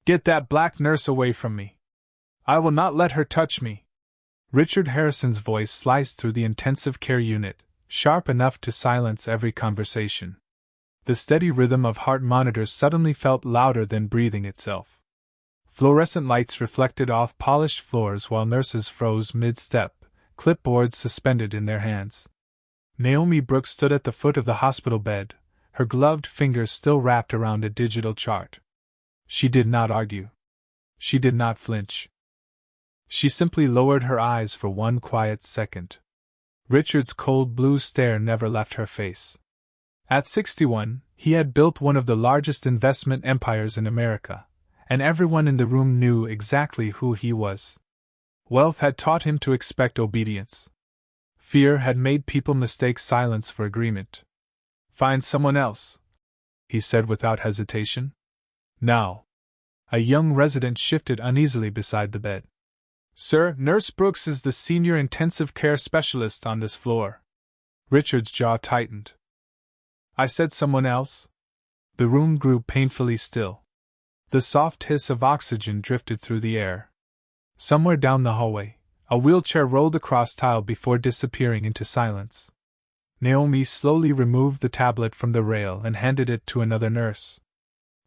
Get that black nurse away from me. I will not let her touch me. Richard Harrison's voice sliced through the intensive care unit, sharp enough to silence every conversation. The steady rhythm of heart monitors suddenly felt louder than breathing itself. Fluorescent lights reflected off polished floors while nurses froze mid-step, clipboards suspended in their hands. Naomi Brooks stood at the foot of the hospital bed, her gloved fingers still wrapped around a digital chart. She did not argue. She did not flinch. She simply lowered her eyes for one quiet second. Richard's cold blue stare never left her face. At 61, he had built one of the largest investment empires in America, and everyone in the room knew exactly who he was. Wealth had taught him to expect obedience. Fear had made people mistake silence for agreement. Find someone else, he said without hesitation. Now. A young resident shifted uneasily beside the bed. Sir, Nurse Brooks is the senior intensive care specialist on this floor. Richard's jaw tightened. I said someone else? The room grew painfully still. The soft hiss of oxygen drifted through the air. Somewhere down the hallway, a wheelchair rolled across tile before disappearing into silence. Naomi slowly removed the tablet from the rail and handed it to another nurse.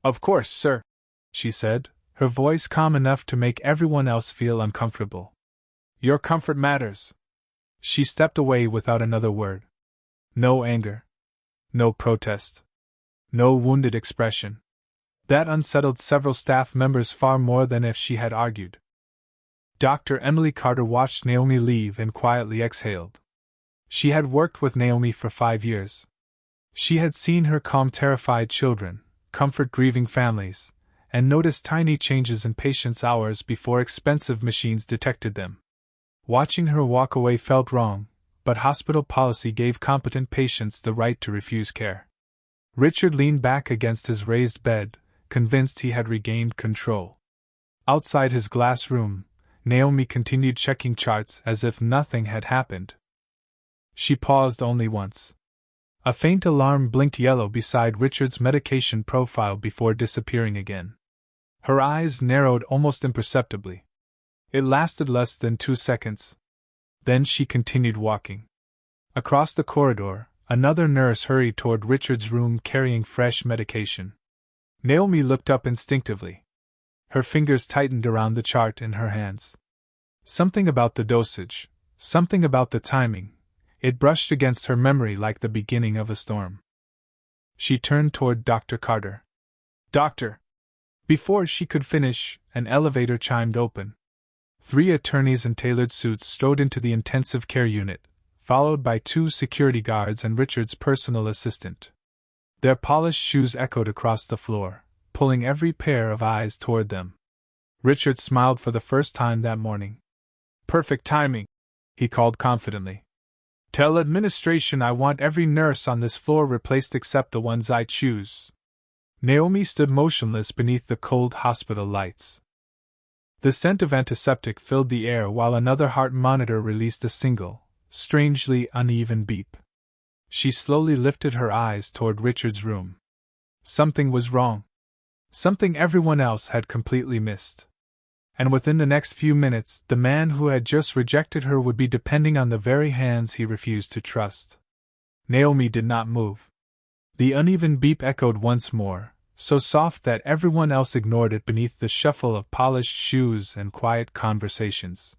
Of course, sir, she said, her voice calm enough to make everyone else feel uncomfortable. Your comfort matters. She stepped away without another word. No anger. No protest. No wounded expression. That unsettled several staff members far more than if she had argued. Dr. Emily Carter watched Naomi leave and quietly exhaled. She had worked with Naomi for 5 years. She had seen her calm terrified children, comfort grieving families, and noticed tiny changes in patients' hours before expensive machines detected them. Watching her walk away felt wrong, but hospital policy gave competent patients the right to refuse care. Richard leaned back against his raised bed, convinced he had regained control. Outside his glass room, Naomi continued checking charts as if nothing had happened. She paused only once. A faint alarm blinked yellow beside Richard's medication profile before disappearing again. Her eyes narrowed almost imperceptibly. It lasted less than 2 seconds. Then she continued walking. Across the corridor, another nurse hurried toward Richard's room carrying fresh medication. Naomi looked up instinctively. Her fingers tightened around the chart in her hands. Something about the dosage, something about the timing, it brushed against her memory like the beginning of a storm. She turned toward Dr. Carter. Doctor! Before she could finish, an elevator chimed open. 3 attorneys in tailored suits strode into the intensive care unit, followed by 2 security guards and Richard's personal assistant. Their polished shoes echoed across the floor, pulling every pair of eyes toward them. Richard smiled for the first time that morning. Perfect timing, he called confidently. Tell administration I want every nurse on this floor replaced except the ones I choose. Naomi stood motionless beneath the cold hospital lights. The scent of antiseptic filled the air while another heart monitor released a single, strangely uneven beep. She slowly lifted her eyes toward Richard's room. Something was wrong. Something everyone else had completely missed. And within the next few minutes, the man who had just rejected her would be depending on the very hands he refused to trust. Naomi did not move. The uneven beep echoed once more, so soft that everyone else ignored it beneath the shuffle of polished shoes and quiet conversations.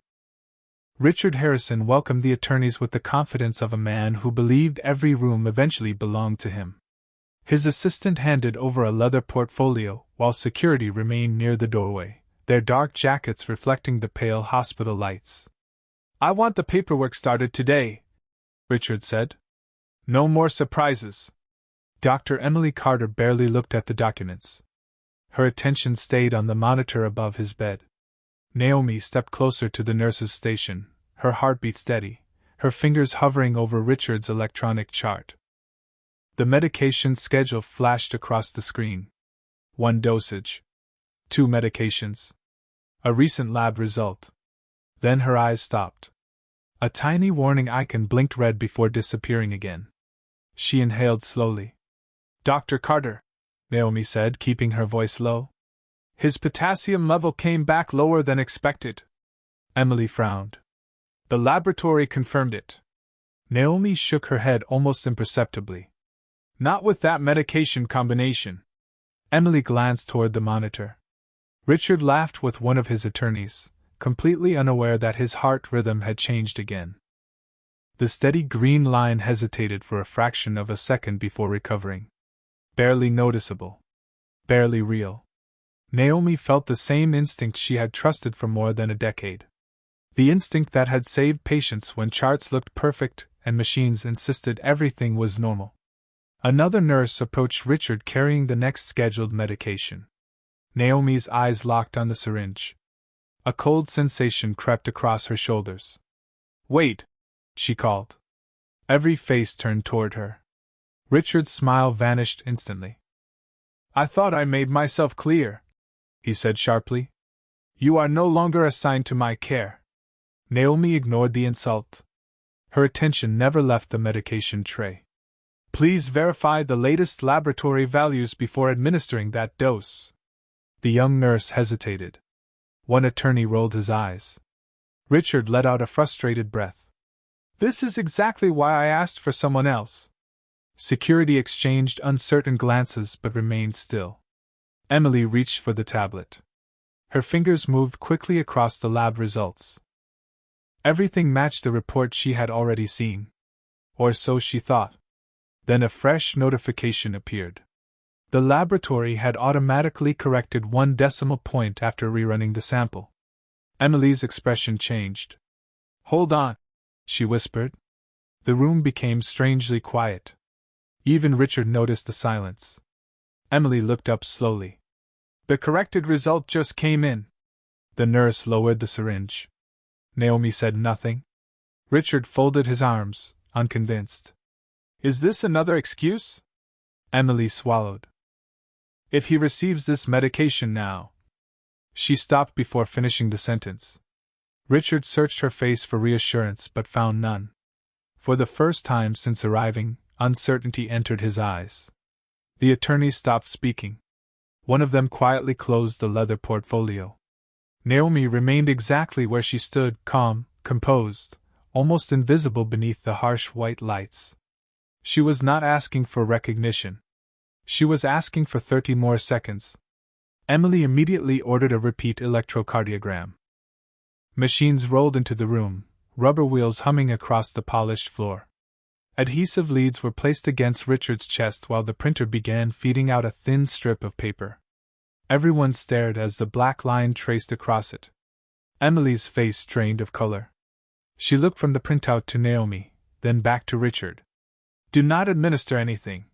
Richard Harrison welcomed the attorneys with the confidence of a man who believed every room eventually belonged to him. His assistant handed over a leather portfolio, while security remained near the doorway, their dark jackets reflecting the pale hospital lights. I want the paperwork started today, Richard said. No more surprises. Dr. Emily Carter barely looked at the documents. Her attention stayed on the monitor above his bed. Naomi stepped closer to the nurse's station, her heartbeat steady, her fingers hovering over Richard's electronic chart. The medication schedule flashed across the screen. 1 dosage. 2 medications. A recent lab result. Then her eyes stopped. A tiny warning icon blinked red before disappearing again. She inhaled slowly. Dr. Carter, Naomi said, keeping her voice low. His potassium level came back lower than expected. Emily frowned. The laboratory confirmed it. Naomi shook her head almost imperceptibly. Not with that medication combination. Emily glanced toward the monitor. Richard laughed with one of his attorneys, completely unaware that his heart rhythm had changed again. The steady green line hesitated for a fraction of a second before recovering. Barely noticeable. Barely real. Naomi felt the same instinct she had trusted for more than a decade. The instinct that had saved patients when charts looked perfect and machines insisted everything was normal. Another nurse approached Richard carrying the next scheduled medication. Naomi's eyes locked on the syringe. A cold sensation crept across her shoulders. "Wait!" she called. Every face turned toward her. Richard's smile vanished instantly. "I thought I made myself clear," he said sharply. "You are no longer assigned to my care." Naomi ignored the insult. Her attention never left the medication tray. "Please verify the latest laboratory values before administering that dose." The young nurse hesitated. One attorney rolled his eyes. Richard let out a frustrated breath. "This is exactly why I asked for someone else." Security exchanged uncertain glances but remained still. Emily reached for the tablet. Her fingers moved quickly across the lab results. Everything matched the report she had already seen. Or so she thought. Then a fresh notification appeared. The laboratory had automatically corrected 1 decimal point after rerunning the sample. Emily's expression changed. "Hold on," she whispered. The room became strangely quiet. Even Richard noticed the silence. Emily looked up slowly. "The corrected result just came in." The nurse lowered the syringe. Naomi said nothing. Richard folded his arms, unconvinced. "Is this another excuse?" Emily swallowed. "If he receives this medication now." She stopped before finishing the sentence. Richard searched her face for reassurance but found none. For the first time since arriving, uncertainty entered his eyes. The attorneys stopped speaking. One of them quietly closed the leather portfolio. Naomi remained exactly where she stood, calm, composed, almost invisible beneath the harsh white lights. She was not asking for recognition. She was asking for 30 more seconds. Emily immediately ordered a repeat electrocardiogram. Machines rolled into the room, rubber wheels humming across the polished floor. Adhesive leads were placed against Richard's chest while the printer began feeding out a thin strip of paper. Everyone stared as the black line traced across it. Emily's face drained of color. She looked from the printout to Naomi, then back to Richard. "Do not administer anything,"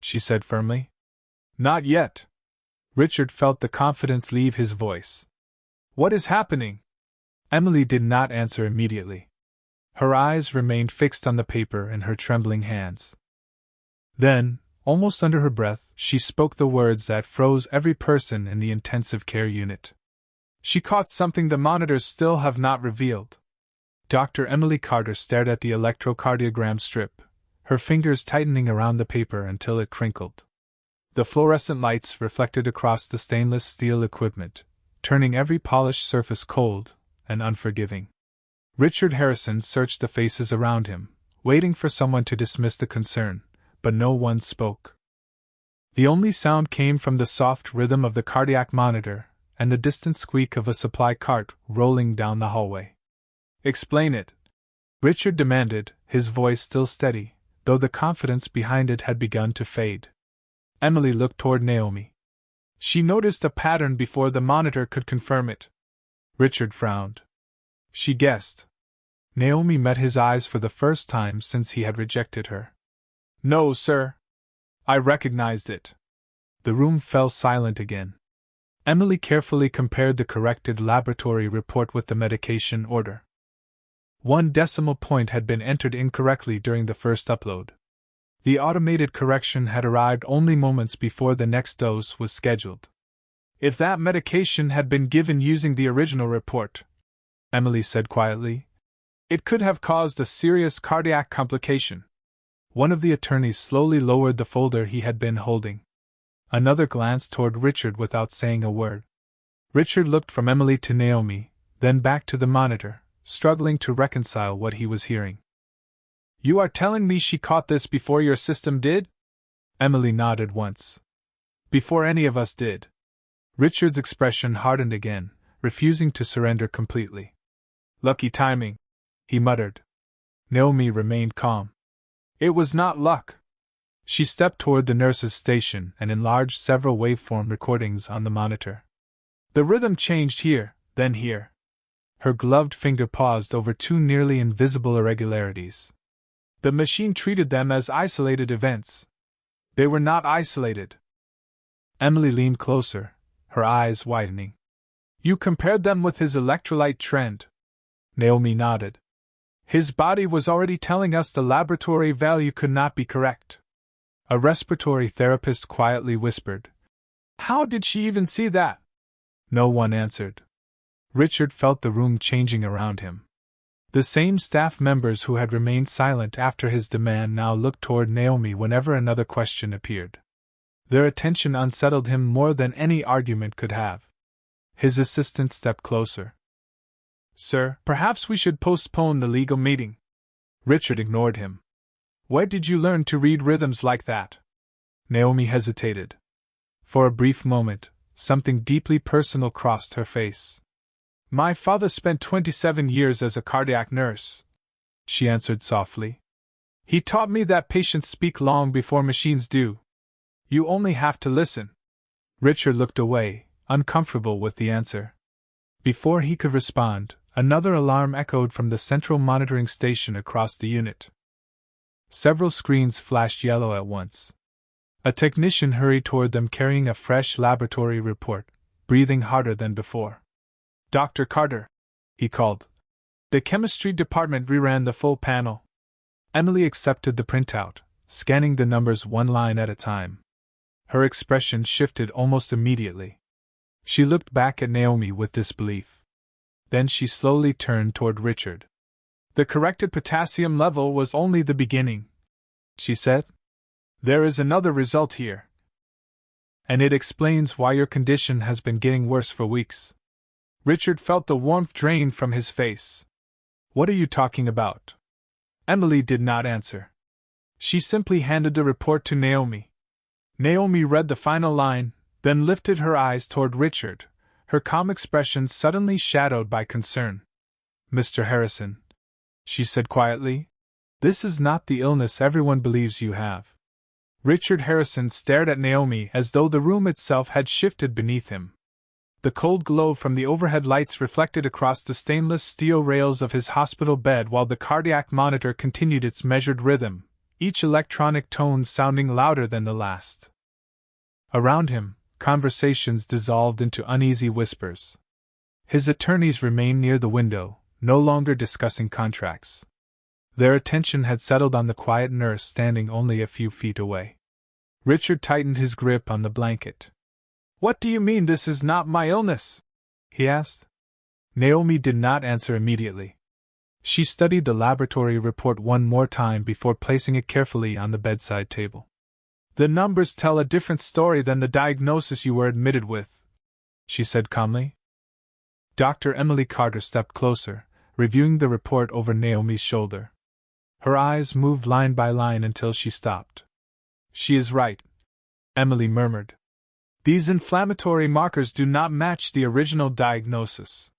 she said firmly. "Not yet." Richard felt the confidence leave his voice. "What is happening?" Emily did not answer immediately. Her eyes remained fixed on the paper in her trembling hands. Then, almost under her breath, she spoke the words that froze every person in the intensive care unit. "She caught something the monitors still have not revealed." Dr. Emily Carter stared at the electrocardiogram strip, her fingers tightening around the paper until it crinkled. The fluorescent lights reflected across the stainless steel equipment, turning every polished surface cold and unforgiving. Richard Harrison searched the faces around him, waiting for someone to dismiss the concern, but no one spoke. The only sound came from the soft rhythm of the cardiac monitor and the distant squeak of a supply cart rolling down the hallway. "Explain it," Richard demanded, his voice still steady, though the confidence behind it had begun to fade. Emily looked toward Naomi. She noticed a pattern before the monitor could confirm it. Richard frowned. She guessed. Naomi met his eyes for the first time since he had rejected her. "No, sir. I recognized it." The room fell silent again. Emily carefully compared the corrected laboratory report with the medication order. 1 decimal point had been entered incorrectly during the first upload. The automated correction had arrived only moments before the next dose was scheduled. "If that medication had been given using the original report," Emily said quietly, "it could have caused a serious cardiac complication." One of the attorneys slowly lowered the folder he had been holding. Another glanced toward Richard without saying a word. Richard looked from Emily to Naomi, then back to the monitor, struggling to reconcile what he was hearing. You are telling me she caught this before your system did? Emily nodded once. Before any of us did. Richard's expression hardened again, refusing to surrender completely. Lucky timing, he muttered. Naomi remained calm. It was not luck. She stepped toward the nurse's station and enlarged several waveform recordings on the monitor. The rhythm changed here, then here. Her gloved finger paused over two nearly invisible irregularities. The machine treated them as isolated events. They were not isolated. Emily leaned closer, her eyes widening. You compared them with his electrolyte trend. Naomi nodded. His body was already telling us the laboratory value could not be correct. A respiratory therapist quietly whispered. How did she even see that? No one answered. Richard felt the room changing around him. The same staff members who had remained silent after his demand now looked toward Naomi whenever another question appeared. Their attention unsettled him more than any argument could have. His assistant stepped closer. Sir, perhaps we should postpone the legal meeting. Richard ignored him. Where did you learn to read rhythms like that? Naomi hesitated. For a brief moment, something deeply personal crossed her face. My father spent 27 years as a cardiac nurse, she answered softly. He taught me that patients speak long before machines do. You only have to listen. Richard looked away, uncomfortable with the answer. Before he could respond, another alarm echoed from the central monitoring station across the unit. Several screens flashed yellow at once. A technician hurried toward them carrying a fresh laboratory report, breathing harder than before. Dr. Carter, he called. The chemistry department reran the full panel. Emily accepted the printout, scanning the numbers one line at a time. Her expression shifted almost immediately. She looked back at Naomi with disbelief. Then she slowly turned toward Richard. The corrected potassium level was only the beginning, she said. There is another result here. And it explains why your condition has been getting worse for weeks. Richard felt the warmth drain from his face. What are you talking about? Emily did not answer. She simply handed the report to Naomi. Naomi read the final line, then lifted her eyes toward Richard, her calm expression suddenly shadowed by concern. Mr. Harrison, she said quietly, this is not the illness everyone believes you have. Richard Harrison stared at Naomi as though the room itself had shifted beneath him. The cold glow from the overhead lights reflected across the stainless steel rails of his hospital bed while the cardiac monitor continued its measured rhythm, each electronic tone sounding louder than the last. Around him, conversations dissolved into uneasy whispers. His attorneys remained near the window, no longer discussing contracts. Their attention had settled on the quiet nurse standing only a few feet away. Richard tightened his grip on the blanket. What do you mean this is not my illness? He asked. Naomi did not answer immediately. She studied the laboratory report one more time before placing it carefully on the bedside table. The numbers tell a different story than the diagnosis you were admitted with, she said calmly. Dr. Emily Carter stepped closer, reviewing the report over Naomi's shoulder. Her eyes moved line by line until she stopped. She is right, Emily murmured. These inflammatory markers do not match the original diagnosis.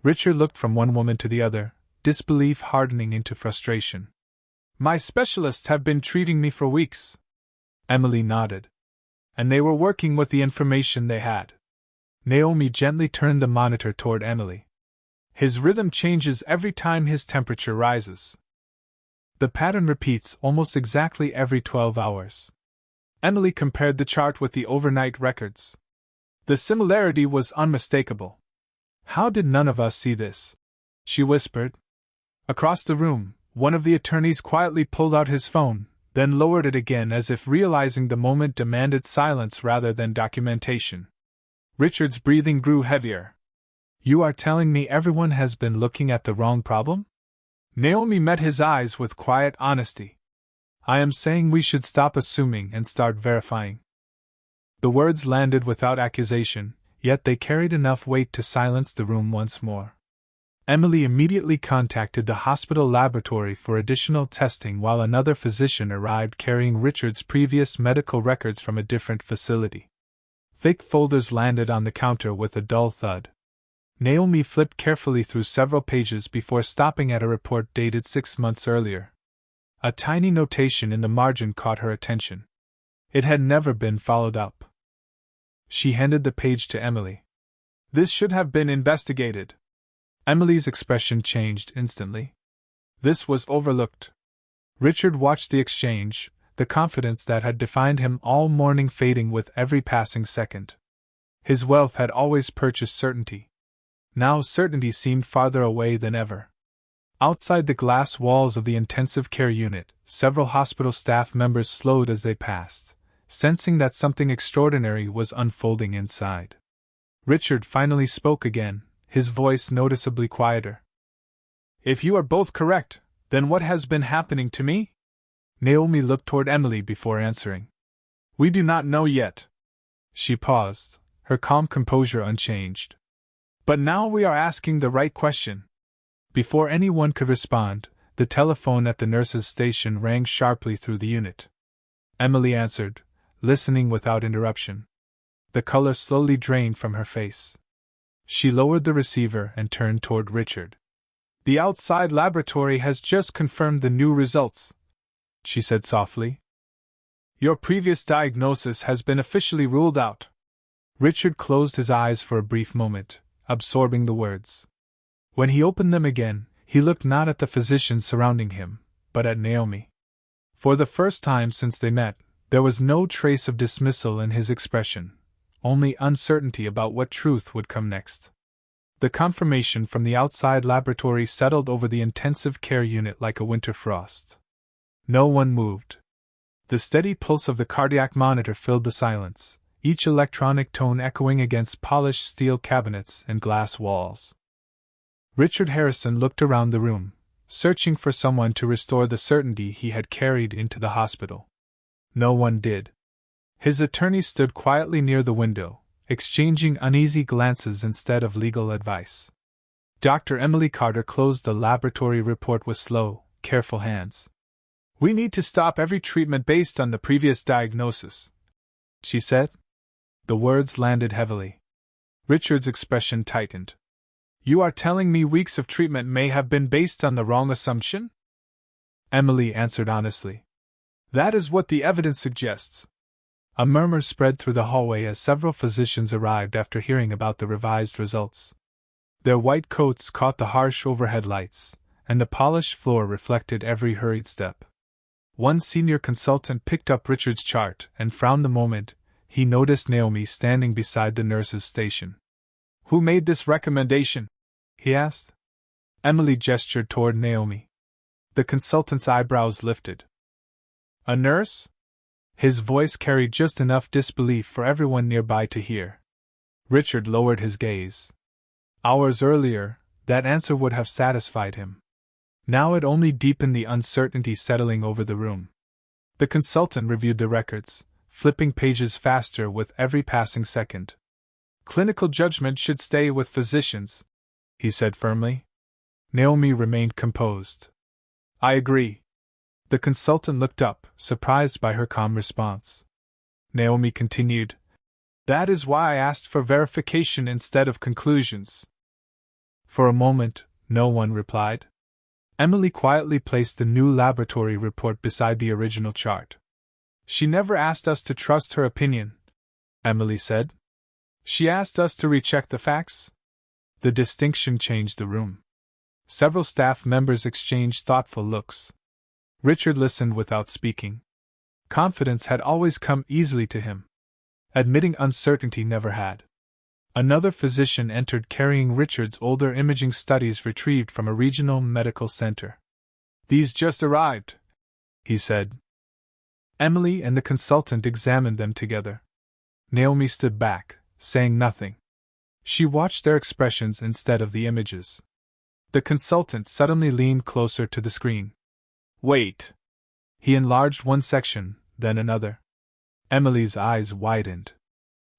Richard looked from one woman to the other, disbelief hardening into frustration. My specialists have been treating me for weeks. Emily nodded. And they were working with the information they had. Naomi gently turned the monitor toward Emily. His rhythm changes every time his temperature rises. The pattern repeats almost exactly every 12 hours. Emily compared the chart with the overnight records. The similarity was unmistakable. How did none of us see this? She whispered. Across the room, one of the attorneys quietly pulled out his phone, then lowered it again as if realizing the moment demanded silence rather than documentation. Richard's breathing grew heavier. You are telling me everyone has been looking at the wrong problem? Naomi met his eyes with quiet honesty. I am saying we should stop assuming and start verifying. The words landed without accusation, yet they carried enough weight to silence the room once more. Emily immediately contacted the hospital laboratory for additional testing while another physician arrived carrying Richard's previous medical records from a different facility. Thick folders landed on the counter with a dull thud. Naomi flipped carefully through several pages before stopping at a report dated 6 months earlier. A tiny notation in the margin caught her attention. It had never been followed up. She handed the page to Emily. "This should have been investigated." Emily's expression changed instantly. This was overlooked. Richard watched the exchange, the confidence that had defined him all morning fading with every passing second. His wealth had always purchased certainty. Now certainty seemed farther away than ever. Outside the glass walls of the intensive care unit, several hospital staff members slowed as they passed, sensing that something extraordinary was unfolding inside. Richard finally spoke again, his voice noticeably quieter. "If you are both correct, then what has been happening to me?" Naomi looked toward Emily before answering. "We do not know yet." She paused, her calm composure unchanged. "But now we are asking the right question." Before anyone could respond, the telephone at the nurse's station rang sharply through the unit. Emily answered, listening without interruption. The color slowly drained from her face. She lowered the receiver and turned toward Richard. "The outside laboratory has just confirmed the new results," she said softly. "Your previous diagnosis has been officially ruled out." Richard closed his eyes for a brief moment, absorbing the words. When he opened them again, he looked not at the physicians surrounding him, but at Naomi. For the first time since they met, there was no trace of dismissal in his expression, only uncertainty about what truth would come next. The confirmation from the outside laboratory settled over the intensive care unit like a winter frost. No one moved. The steady pulse of the cardiac monitor filled the silence, each electronic tone echoing against polished steel cabinets and glass walls. Richard Harrison looked around the room, searching for someone to restore the certainty he had carried into the hospital. No one did. His attorney stood quietly near the window, exchanging uneasy glances instead of legal advice. Dr. Emily Carter closed the laboratory report with slow, careful hands. "We need to stop every treatment based on the previous diagnosis," she said. The words landed heavily. Richard's expression tightened. "You are telling me weeks of treatment may have been based on the wrong assumption?" Emily answered honestly. "That is what the evidence suggests." A murmur spread through the hallway as several physicians arrived after hearing about the revised results. Their white coats caught the harsh overhead lights, and the polished floor reflected every hurried step. One senior consultant picked up Richard's chart and frowned the moment he noticed Naomi standing beside the nurse's station. "Who made this recommendation?" he asked. Emily gestured toward Naomi. The consultant's eyebrows lifted. "A nurse?" His voice carried just enough disbelief for everyone nearby to hear. Richard lowered his gaze. Hours earlier, that answer would have satisfied him. Now it only deepened the uncertainty settling over the room. The consultant reviewed the records, flipping pages faster with every passing second. "Clinical judgment should stay with physicians," he said firmly. Naomi remained composed. "I agree." The consultant looked up, surprised by her calm response. Naomi continued, "That is why I asked for verification instead of conclusions." For a moment, no one replied. Emily quietly placed the new laboratory report beside the original chart. "She never asked us to trust her opinion," Emily said. "She asked us to recheck the facts." The distinction changed the room. Several staff members exchanged thoughtful looks. Richard listened without speaking. Confidence had always come easily to him. Admitting uncertainty never had. Another physician entered carrying Richard's older imaging studies retrieved from a regional medical center. "These just arrived," he said. Emily and the consultant examined them together. Naomi stood back, saying nothing. She watched their expressions instead of the images. The consultant suddenly leaned closer to the screen. "Wait." He enlarged one section, then another. Emily's eyes widened.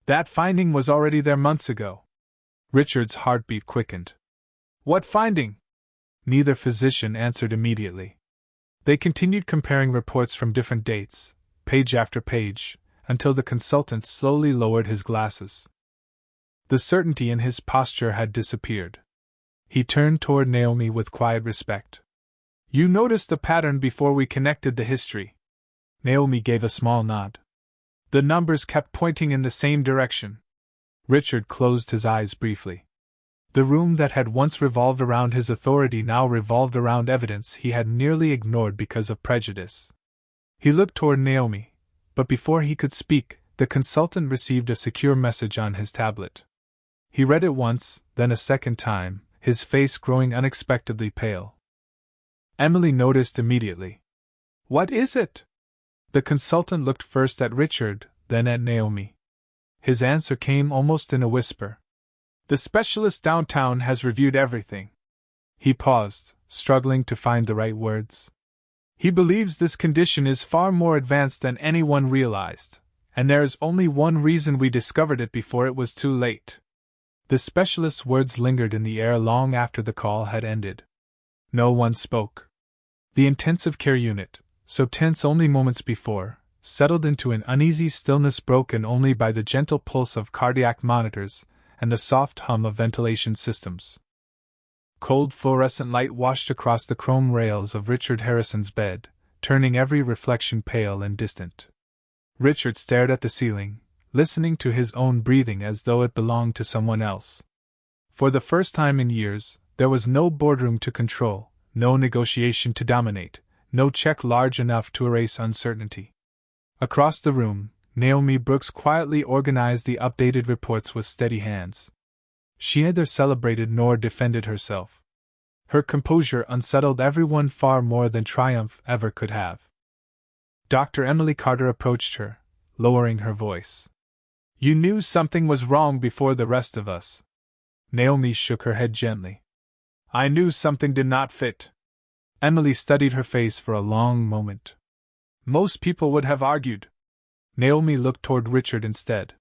That finding was already there months ago. Richard's heartbeat quickened. What finding? Neither physician answered immediately. They continued comparing reports from different dates, page after page, until the consultant slowly lowered his glasses. The certainty in his posture had disappeared. He turned toward Naomi with quiet respect. You noticed the pattern before we connected the history. Naomi gave a small nod. The numbers kept pointing in the same direction. Richard closed his eyes briefly. The room that had once revolved around his authority now revolved around evidence he had nearly ignored because of prejudice. He looked toward Naomi, but before he could speak, the consultant received a secure message on his tablet. He read it once, then a second time, his face growing unexpectedly pale. Emily noticed immediately. What is it? The consultant looked first at Richard, then at Naomi. His answer came almost in a whisper. The specialist downtown has reviewed everything. He paused, struggling to find the right words. He believes this condition is far more advanced than anyone realized, and there is only one reason we discovered it before it was too late. The specialist's words lingered in the air long after the call had ended. No one spoke. The intensive care unit, so tense only moments before, settled into an uneasy stillness broken only by the gentle pulse of cardiac monitors and the soft hum of ventilation systems. Cold fluorescent light washed across the chrome rails of Richard Harrison's bed, turning every reflection pale and distant. Richard stared at the ceiling, listening to his own breathing as though it belonged to someone else. For the first time in years, there was no boardroom to control, no negotiation to dominate, no check large enough to erase uncertainty. Across the room, Naomi Brooks quietly organized the updated reports with steady hands. She neither celebrated nor defended herself. Her composure unsettled everyone far more than triumph ever could have. Dr. Emily Carter approached her, lowering her voice. You knew something was wrong before the rest of us. Naomi shook her head gently. I knew something did not fit. Emily studied her face for a long moment. Most people would have argued. Naomi looked toward Richard instead.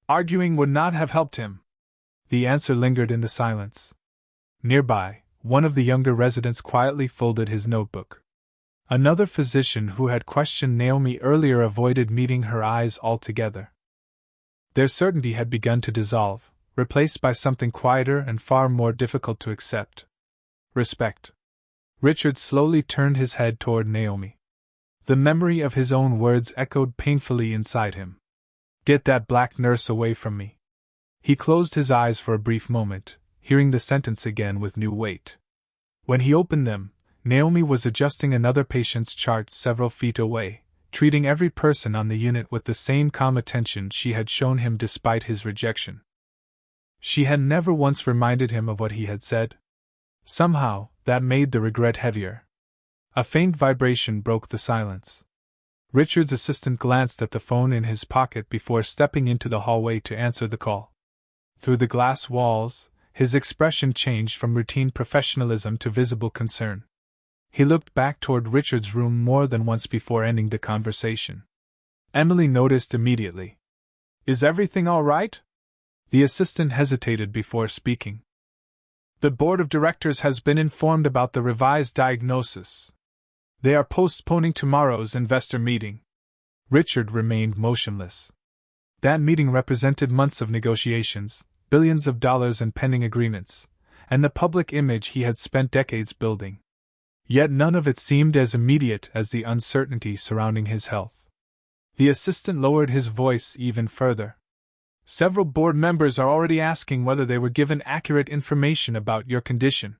Arguing would not have helped him. The answer lingered in the silence. Nearby, one of the younger residents quietly folded his notebook. Another physician who had questioned Naomi earlier avoided meeting her eyes altogether. Their certainty had begun to dissolve, replaced by something quieter and far more difficult to accept. Respect. Richard slowly turned his head toward Naomi. The memory of his own words echoed painfully inside him. Get that black nurse away from me. He closed his eyes for a brief moment, hearing the sentence again with new weight. When he opened them, Naomi was adjusting another patient's chart several feet away, treating every person on the unit with the same calm attention she had shown him despite his rejection. She had never once reminded him of what he had said. Somehow, that made the regret heavier. A faint vibration broke the silence. Richard's assistant glanced at the phone in his pocket before stepping into the hallway to answer the call. Through the glass walls, his expression changed from routine professionalism to visible concern. He looked back toward Richard's room more than once before ending the conversation. Emily noticed immediately. Is everything all right? The assistant hesitated before speaking. The board of directors has been informed about the revised diagnosis. They are postponing tomorrow's investor meeting. Richard remained motionless. That meeting represented months of negotiations, billions of dollars in pending agreements, and the public image he had spent decades building. Yet none of it seemed as immediate as the uncertainty surrounding his health. The assistant lowered his voice even further. Several board members are already asking whether they were given accurate information about your condition.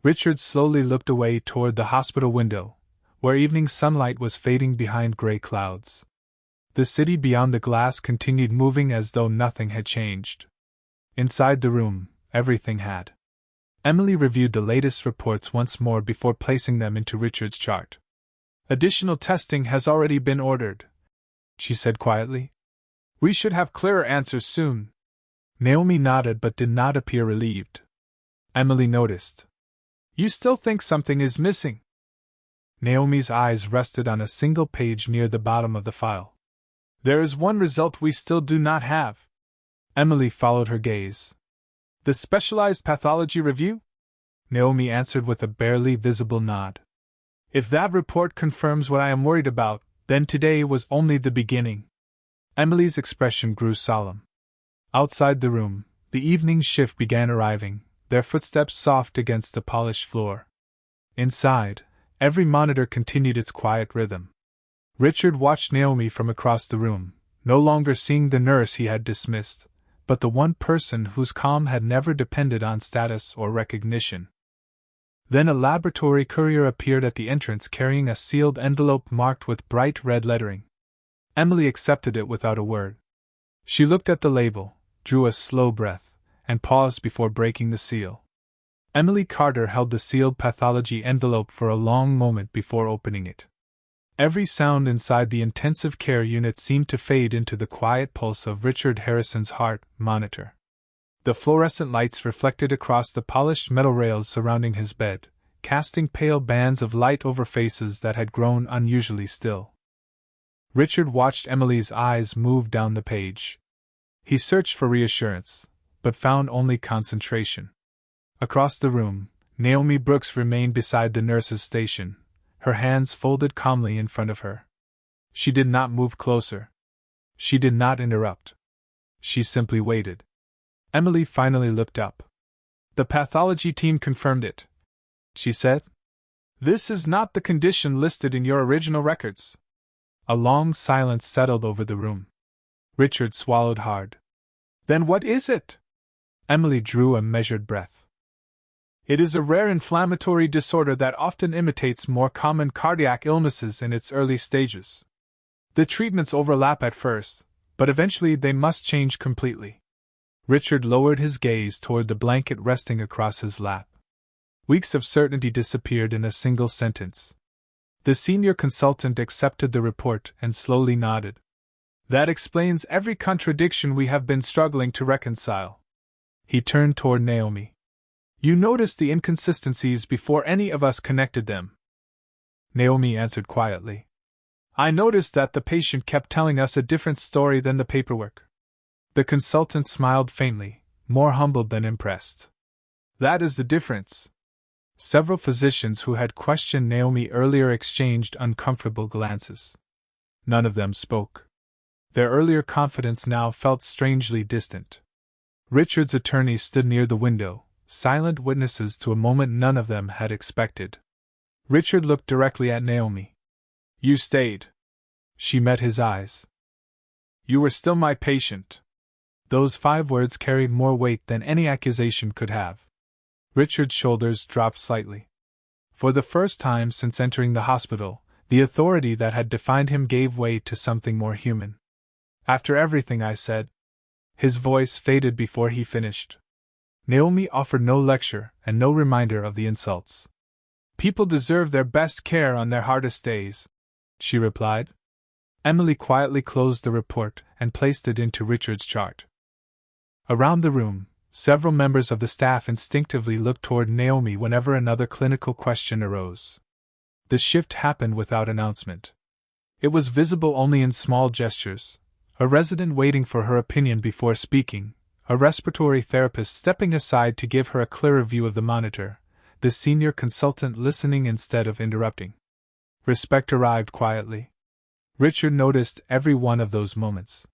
Richard slowly looked away toward the hospital window, where evening sunlight was fading behind gray clouds. The city beyond the glass continued moving as though nothing had changed. Inside the room, everything had. Emily reviewed the latest reports once more before placing them into Richard's chart. Additional testing has already been ordered, she said quietly. We should have clearer answers soon. Naomi nodded but did not appear relieved. Emily noticed. You still think something is missing? Naomi's eyes rested on a single page near the bottom of the file. There is one result we still do not have. Emily followed her gaze. The specialized pathology review? Naomi answered with a barely visible nod. If that report confirms what I am worried about, then today was only the beginning. Emily's expression grew solemn. Outside the room, the evening shift began arriving, their footsteps soft against the polished floor. Inside, every monitor continued its quiet rhythm. Richard watched Naomi from across the room, no longer seeing the nurse he had dismissed, but the one person whose calm had never depended on status or recognition. Then a laboratory courier appeared at the entrance carrying a sealed envelope marked with bright red lettering. Emily accepted it without a word. She looked at the label, drew a slow breath, and paused before breaking the seal. Emily Carter held the sealed pathology envelope for a long moment before opening it. Every sound inside the intensive care unit seemed to fade into the quiet pulse of Richard Harrison's heart monitor. The fluorescent lights reflected across the polished metal rails surrounding his bed, casting pale bands of light over faces that had grown unusually still. Richard watched Emily's eyes move down the page. He searched for reassurance, but found only concentration. Across the room, Naomi Brooks remained beside the nurse's station, her hands folded calmly in front of her. She did not move closer. She did not interrupt. She simply waited. Emily finally looked up. The pathology team confirmed it, she said. This is not the condition listed in your original records. A long silence settled over the room. Richard swallowed hard. Then what is it? Emily drew a measured breath. It is a rare inflammatory disorder that often imitates more common cardiac illnesses in its early stages. The treatments overlap at first, but eventually they must change completely. Richard lowered his gaze toward the blanket resting across his lap. Weeks of certainty disappeared in a single sentence. The senior consultant accepted the report and slowly nodded. That explains every contradiction we have been struggling to reconcile. He turned toward Naomi. You noticed the inconsistencies before any of us connected them. Naomi answered quietly. I noticed that the patient kept telling us a different story than the paperwork. The consultant smiled faintly, more humbled than impressed. That is the difference. Several physicians who had questioned Naomi earlier exchanged uncomfortable glances. None of them spoke. Their earlier confidence now felt strangely distant. Richard's attorneys stood near the window, silent witnesses to a moment none of them had expected. Richard looked directly at Naomi. You stayed. She met his eyes. You were still my patient. Those 5 words carried more weight than any accusation could have. Richard's shoulders dropped slightly. For the first time since entering the hospital, the authority that had defined him gave way to something more human. After everything I said. His voice faded before he finished. Naomi offered no lecture and no reminder of the insults. People deserve their best care on their hardest days, she replied. Emily quietly closed the report and placed it into Richard's chart. Around the room, several members of the staff instinctively looked toward Naomi whenever another clinical question arose. The shift happened without announcement. It was visible only in small gestures, a resident waiting for her opinion before speaking, a respiratory therapist stepping aside to give her a clearer view of the monitor, the senior consultant listening instead of interrupting. Respect arrived quietly. Richard noticed every one of those moments.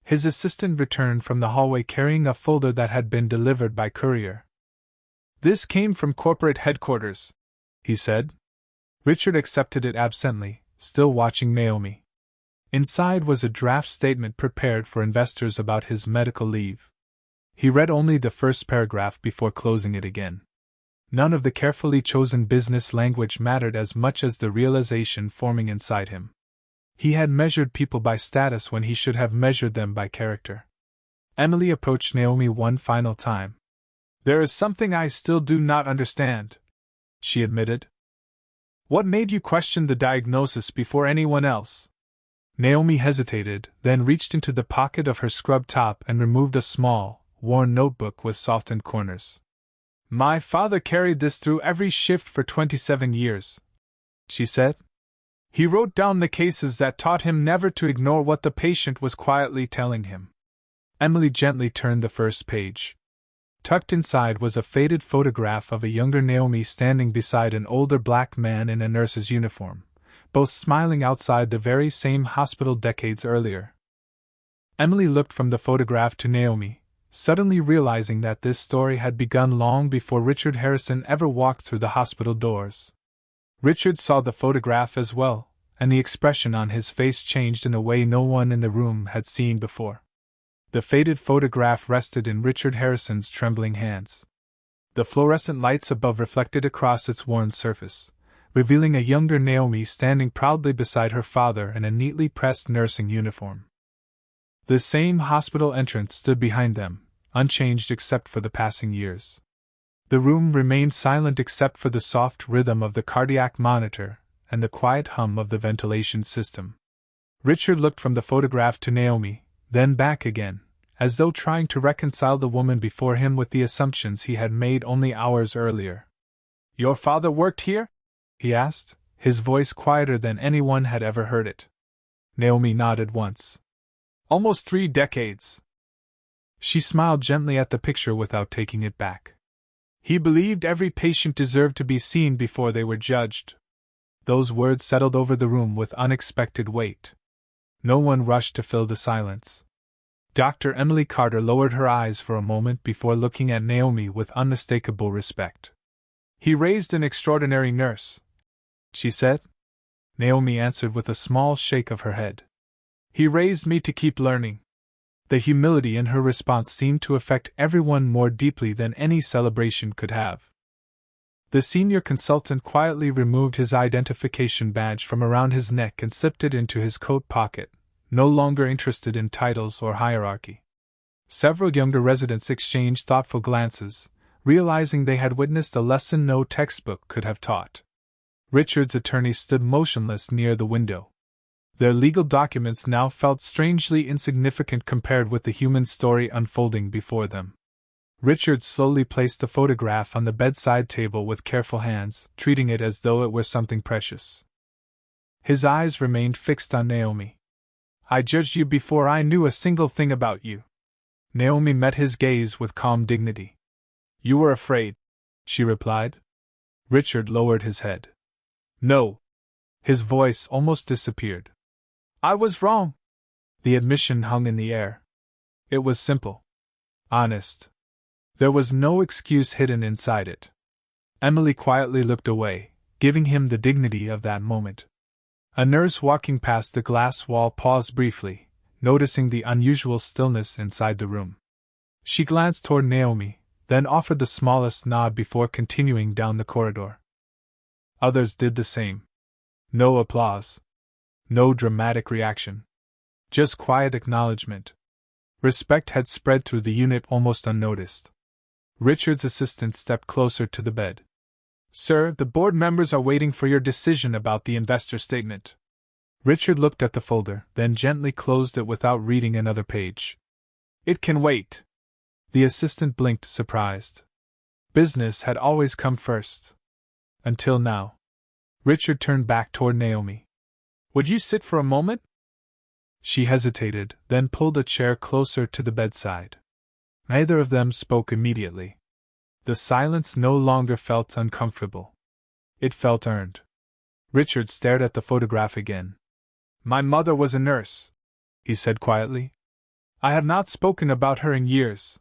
His assistant returned from the hallway carrying a folder that had been delivered by courier. This came from corporate headquarters, he said. Richard accepted it absently, still watching Naomi. Inside was a draft statement prepared for investors about his medical leave. He read only the first paragraph before closing it again. None of the carefully chosen business language mattered as much as the realization forming inside him. He had measured people by status when he should have measured them by character. Emily approached Naomi one final time. There is something I still do not understand, she admitted. What made you question the diagnosis before anyone else? Naomi hesitated, then reached into the pocket of her scrub top and removed a small, worn notebook with softened corners. My father carried this through every shift for 27 years, she said. He wrote down the cases that taught him never to ignore what the patient was quietly telling him. Emily gently turned the first page. Tucked inside was a faded photograph of a younger Naomi standing beside an older black man in a nurse's uniform, both smiling outside the very same hospital decades earlier. Emily looked from the photograph to Naomi, suddenly realizing that this story had begun long before Richard Harrison ever walked through the hospital doors. Richard saw the photograph as well, and the expression on his face changed in a way no one in the room had seen before. The faded photograph rested in Richard Harrison's trembling hands. The fluorescent lights above reflected across its worn surface, revealing a younger Naomi standing proudly beside her father in a neatly pressed nursing uniform. The same hospital entrance stood behind them, unchanged except for the passing years. The room remained silent except for the soft rhythm of the cardiac monitor and the quiet hum of the ventilation system. Richard looked from the photograph to Naomi, then back again, as though trying to reconcile the woman before him with the assumptions he had made only hours earlier. "Your father worked here?" he asked, his voice quieter than anyone had ever heard it. Naomi nodded once. "Almost 3 decades." She smiled gently at the picture without taking it back. "He believed every patient deserved to be seen before they were judged." Those words settled over the room with unexpected weight. No one rushed to fill the silence. Dr. Emily Carter lowered her eyes for a moment before looking at Naomi with unmistakable respect. "He raised an extraordinary nurse," she said. Naomi answered with a small shake of her head. "He raised me to keep learning." The humility in her response seemed to affect everyone more deeply than any celebration could have. The senior consultant quietly removed his identification badge from around his neck and slipped it into his coat pocket, no longer interested in titles or hierarchy. Several younger residents exchanged thoughtful glances, realizing they had witnessed a lesson no textbook could have taught. Richard's attorney stood motionless near the window. Their legal documents now felt strangely insignificant compared with the human story unfolding before them. Richard slowly placed the photograph on the bedside table with careful hands, treating it as though it were something precious. His eyes remained fixed on Naomi. "I judged you before I knew a single thing about you." Naomi met his gaze with calm dignity. "You were afraid," she replied. Richard lowered his head. "No." His voice almost disappeared. "I was wrong." The admission hung in the air. It was simple. Honest. There was no excuse hidden inside it. Emily quietly looked away, giving him the dignity of that moment. A nurse walking past the glass wall paused briefly, noticing the unusual stillness inside the room. She glanced toward Naomi, then offered the smallest nod before continuing down the corridor. Others did the same. No applause. No dramatic reaction. Just quiet acknowledgement. Respect had spread through the unit almost unnoticed. Richard's assistant stepped closer to the bed. "Sir, the board members are waiting for your decision about the investor statement." Richard looked at the folder, then gently closed it without reading another page. "It can wait." The assistant blinked, surprised. Business had always come first. Until now. Richard turned back toward Naomi. "Would you sit for a moment?" She hesitated, then pulled a chair closer to the bedside. Neither of them spoke immediately. The silence no longer felt uncomfortable. It felt earned. Richard stared at the photograph again. "My mother was a nurse," he said quietly. "I have not spoken about her in years."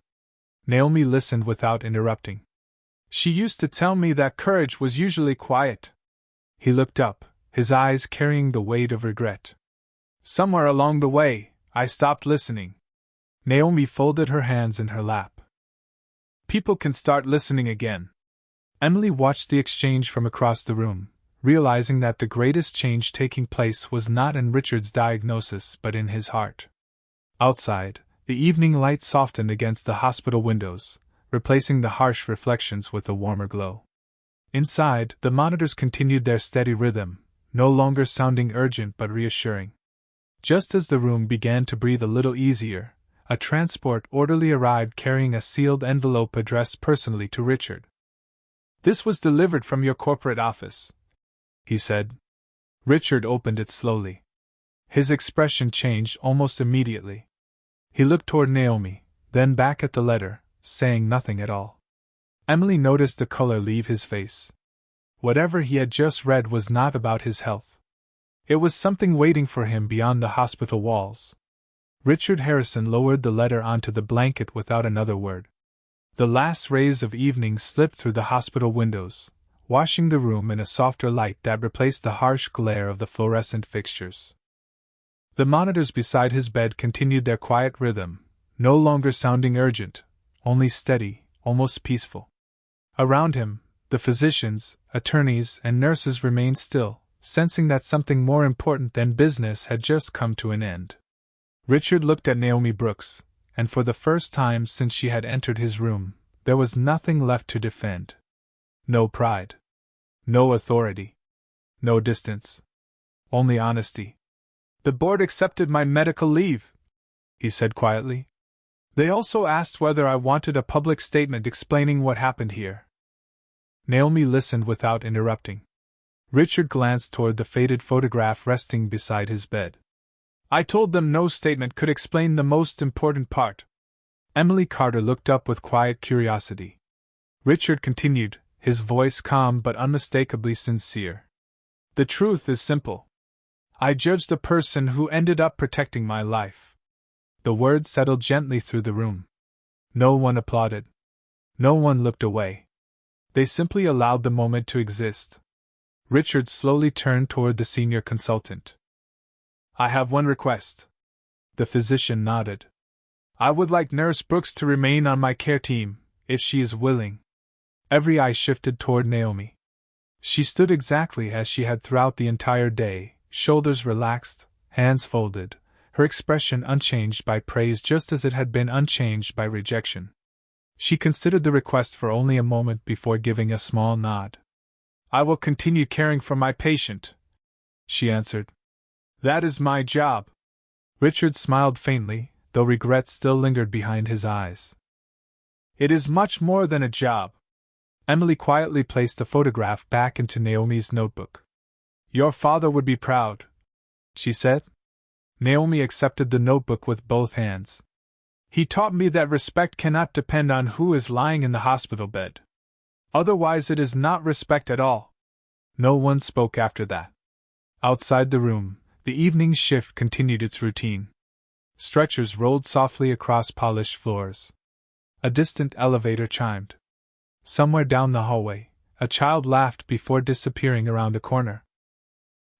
Naomi listened without interrupting. "She used to tell me that courage was usually quiet." He looked up, his eyes carrying the weight of regret. "Somewhere along the way, I stopped listening." Naomi folded her hands in her lap. "People can start listening again." Emily watched the exchange from across the room, realizing that the greatest change taking place was not in Richard's diagnosis but in his heart. Outside, the evening light softened against the hospital windows, replacing the harsh reflections with a warmer glow. Inside, the monitors continued their steady rhythm, no longer sounding urgent but reassuring. Just as the room began to breathe a little easier, a transport orderly arrived carrying a sealed envelope addressed personally to Richard. "This was delivered from your corporate office," he said. Richard opened it slowly. His expression changed almost immediately. He looked toward Naomi, then back at the letter, saying nothing at all. Emily noticed the color leave his face. Whatever he had just read was not about his health. It was something waiting for him beyond the hospital walls. Richard Harrison lowered the letter onto the blanket without another word. The last rays of evening slipped through the hospital windows, washing the room in a softer light that replaced the harsh glare of the fluorescent fixtures. The monitors beside his bed continued their quiet rhythm, no longer sounding urgent, only steady, almost peaceful. Around him, the physicians, attorneys, and nurses remained still, sensing that something more important than business had just come to an end. Richard looked at Naomi Brooks, and for the first time since she had entered his room, there was nothing left to defend. No pride. No authority. No distance. Only honesty. "The board accepted my medical leave," he said quietly. "They also asked whether I wanted a public statement explaining what happened here." Naomi listened without interrupting. Richard glanced toward the faded photograph resting beside his bed. "I told them no statement could explain the most important part." Emily Carter looked up with quiet curiosity. Richard continued, his voice calm but unmistakably sincere. "The truth is simple. I judged the person who ended up protecting my life." The words settled gently through the room. No one applauded. No one looked away. They simply allowed the moment to exist. Richard slowly turned toward the senior consultant. "I have one request." The physician nodded. "I would like Nurse Brooks to remain on my care team, if she is willing." Every eye shifted toward Naomi. She stood exactly as she had throughout the entire day, shoulders relaxed, hands folded, her expression unchanged by praise just as it had been unchanged by rejection. She considered the request for only a moment before giving a small nod. "I will continue caring for my patient," she answered. "That is my job." Richard smiled faintly, though regret still lingered behind his eyes. "It is much more than a job." Emily quietly placed the photograph back into Naomi's notebook. "Your father would be proud," she said. Naomi accepted the notebook with both hands. "He taught me that respect cannot depend on who is lying in the hospital bed. Otherwise it is not respect at all." No one spoke after that. Outside the room, the evening shift continued its routine. Stretchers rolled softly across polished floors. A distant elevator chimed. Somewhere down the hallway, a child laughed before disappearing around a corner.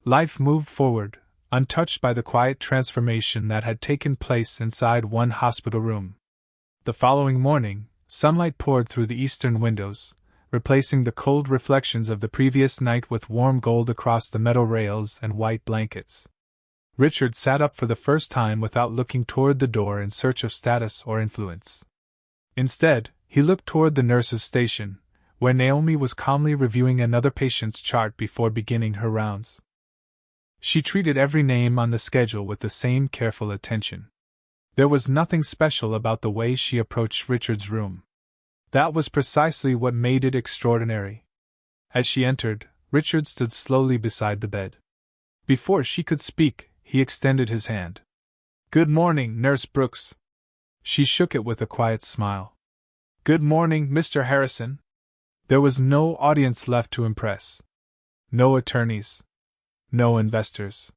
Life moved forward, untouched by the quiet transformation that had taken place inside one hospital room. The following morning, sunlight poured through the eastern windows, replacing the cold reflections of the previous night with warm gold across the metal rails and white blankets. Richard sat up for the first time without looking toward the door in search of status or influence. Instead, he looked toward the nurse's station, where Naomi was calmly reviewing another patient's chart before beginning her rounds. She treated every name on the schedule with the same careful attention. There was nothing special about the way she approached Richard's room. That was precisely what made it extraordinary. As she entered, Richard stood slowly beside the bed. Before she could speak, he extended his hand. "Good morning, Nurse Brooks." She shook it with a quiet smile. "Good morning, Mr. Harrison." There was no audience left to impress. No attorneys. No investors.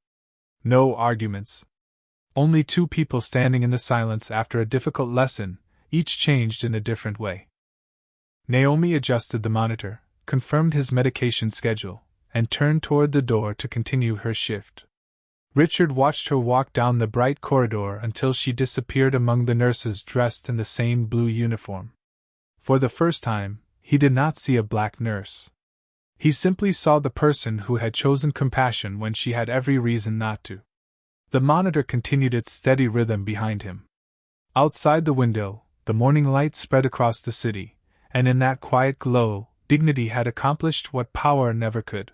No arguments. Only two people standing in the silence after a difficult lesson, each changed in a different way. Naomi adjusted the monitor, confirmed his medication schedule, and turned toward the door to continue her shift. Richard watched her walk down the bright corridor until she disappeared among the nurses dressed in the same blue uniform. For the first time, he did not see a black nurse. He simply saw the person who had chosen compassion when she had every reason not to. The monitor continued its steady rhythm behind him. Outside the window, the morning light spread across the city, and in that quiet glow, dignity had accomplished what power never could.